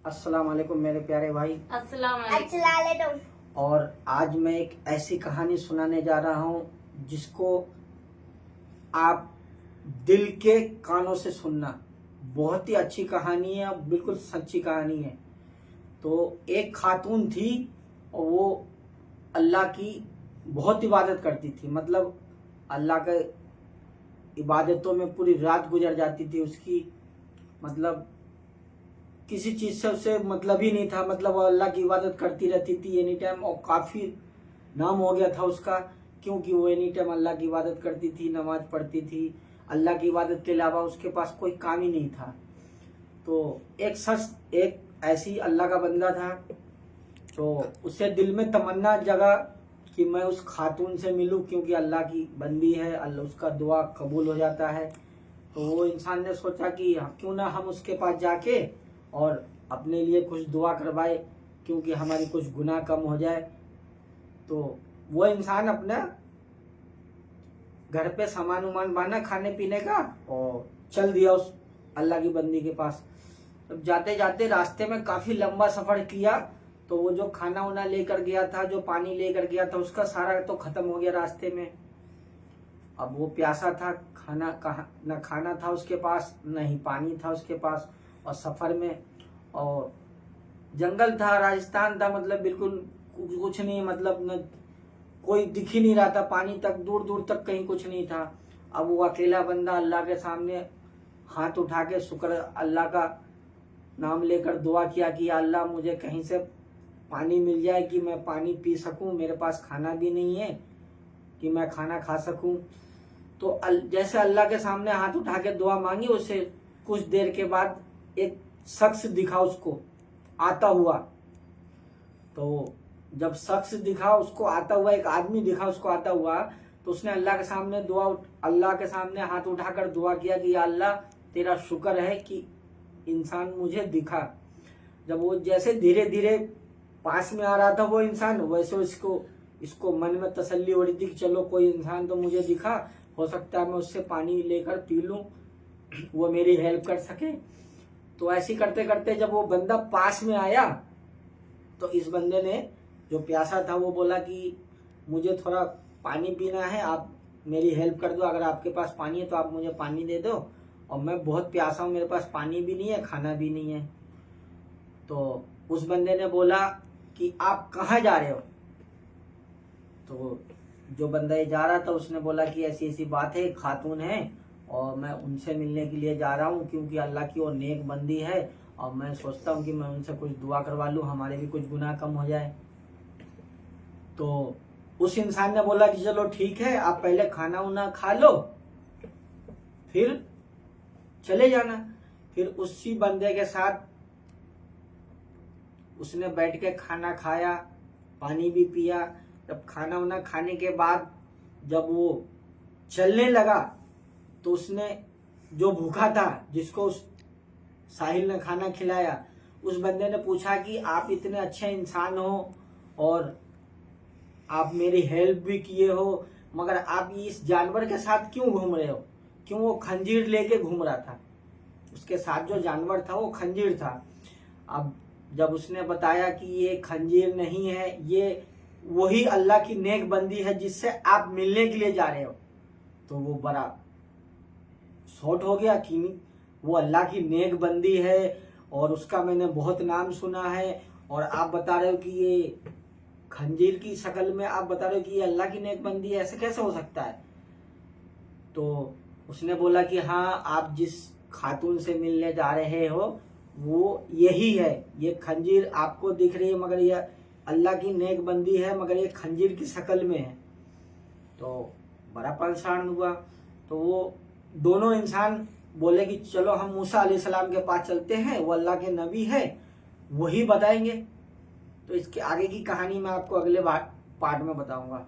अस्सलाम वालेकुम मेरे प्यारे भाई। अस्सलाम वालेकुम। और आज मैं एक ऐसी कहानी सुनाने जा रहा हूँ जिसको आप दिल के कानों से सुनना। बहुत ही अच्छी कहानी है और बिल्कुल सच्ची कहानी है। तो एक खातून थी और वो अल्लाह की बहुत इबादत करती थी, मतलब अल्लाह के इबादतों में पूरी रात गुजर जाती थी उसकी। मतलब किसी चीज से उसे मतलब ही नहीं था, मतलब वो अल्लाह की इबादत करती रहती थी एनी टाइम। और काफी नाम हो गया था उसका, क्योंकि वो एनी टाइम अल्लाह की इबादत करती थी, नमाज पढ़ती थी। अल्लाह की इबादत के अलावा उसके पास कोई काम ही नहीं था। तो एक ऐसी अल्लाह का बंदा था, तो उसे दिल में तमन्ना जगा कि मैं उस खातून से मिलूं, क्योंकि अल्लाह की बंदी है, अल्लाह उसका दुआ कबूल हो जाता है। तो वो इंसान ने सोचा कि क्यों ना हम उसके पास जाके और अपने लिए कुछ दुआ करवाए, क्योंकि हमारी कुछ गुनाह कम हो जाए। तो वो इंसान अपना घर पे सामान उमान बांधा खाने पीने का और चल दिया उस अल्लाह की बंदी के पास। अब जाते जाते रास्ते में काफी लंबा सफर किया, तो वो जो खाना उना लेकर गया था, जो पानी लेकर गया था, उसका सारा तो खत्म हो गया रास्ते में। अब वो प्यासा था, खाना कहा न खाना था उसके पास, न ही पानी था उसके पास। और सफर में, और जंगल था, राजस्थान था, मतलब बिल्कुल कुछ नहीं, मतलब न कोई दिख ही नहीं रहा था, पानी तक दूर दूर तक कहीं कुछ नहीं था। अब वो अकेला बंदा अल्लाह के सामने हाथ उठा के शुक्र अल्लाह का नाम लेकर दुआ किया कि अल्लाह मुझे कहीं से पानी मिल जाए कि मैं पानी पी सकूं, मेरे पास खाना भी नहीं है कि मैं खाना खा सकूं। तो जैसे अल्लाह के सामने हाथ उठा के दुआ मांगी, उसे कुछ देर के बाद एक शख्स दिखा उसको आता हुआ। तो जब शख्स दिखा उसको आता हुआ, एक आदमी दिखा उसको आता हुआ, तो उसने अल्लाह के सामने अल्लाह के सामने हाथ उठाकर दुआ किया कि या अल्लाह तेरा शुक्र है कि इंसान मुझे दिखा। जब वो जैसे धीरे धीरे पास में आ रहा था वो इंसान, वैसे इसको मन में तसल्ली हो रही थी कि चलो कोई इंसान तो मुझे दिखा, हो सकता है मैं उससे पानी लेकर पी लूं, वो मेरी हेल्प कर सके। तो ऐसे करते करते जब वो बंदा पास में आया, तो इस बंदे ने जो प्यासा था वो बोला कि मुझे थोड़ा पानी पीना है, आप मेरी हेल्प कर दो, अगर आपके पास पानी है तो आप मुझे पानी दे दो, और मैं बहुत प्यासा हूँ, मेरे पास पानी भी नहीं है, खाना भी नहीं है। तो उस बंदे ने बोला कि आप कहाँ जा रहे हो? तो जो बंदा ये जा रहा था उसने बोला कि ऐसी ऐसी बात है, खातून है और मैं उनसे मिलने के लिए जा रहा हूँ, क्योंकि अल्लाह की वो नेक बंदी है और मैं सोचता हूँ कि मैं उनसे कुछ दुआ करवा लूँ, हमारे भी कुछ गुनाह कम हो जाए। तो उस इंसान ने बोला कि चलो ठीक है, आप पहले खाना उना खा लो फिर चले जाना। फिर उसी बंदे के साथ उसने बैठ के खाना खाया, पानी भी पिया। जब खाना उना खाने के बाद जब वो चलने लगा, तो उसने जो भूखा था, जिसको उस साहिल ने खाना खिलाया, उस बंदे ने पूछा कि आप इतने अच्छे इंसान हो और आप मेरी हेल्प भी किए हो, मगर आप इस जानवर के साथ क्यों घूम रहे हो? क्यों? वो खंजीर लेके घूम रहा था, उसके साथ जो जानवर था वो खंजीर था। अब जब उसने बताया कि ये खंजीर नहीं है, ये वही अल्लाह की नेक बंदी है जिससे आप मिलने के लिए जा रहे हो, तो वो बड़ा शॉट हो गया कि वो अल्लाह की नेक बंदी है और उसका मैंने बहुत नाम सुना है, और आप बता रहे हो कि ये खंजीर की शक्ल में आप बता रहे हो कि ये अल्लाह की नेक बंदी है, ऐसे कैसे हो सकता है? तो उसने बोला कि हाँ, आप जिस खातून से मिलने जा रहे हो वो यही है, ये खंजीर आपको दिख रही है मगर ये अल्लाह की नेक बंदी है, मगर ये खंजीर की शक्ल में है। तो बड़ा परेशान हुआ। तो वो दोनों इंसान बोले कि चलो हम मूसा अलैहिस्सलाम के पास चलते हैं, वो अल्लाह के नबी है, वही बताएंगे। तो इसके आगे की कहानी मैं आपको अगले पार्ट में बताऊंगा।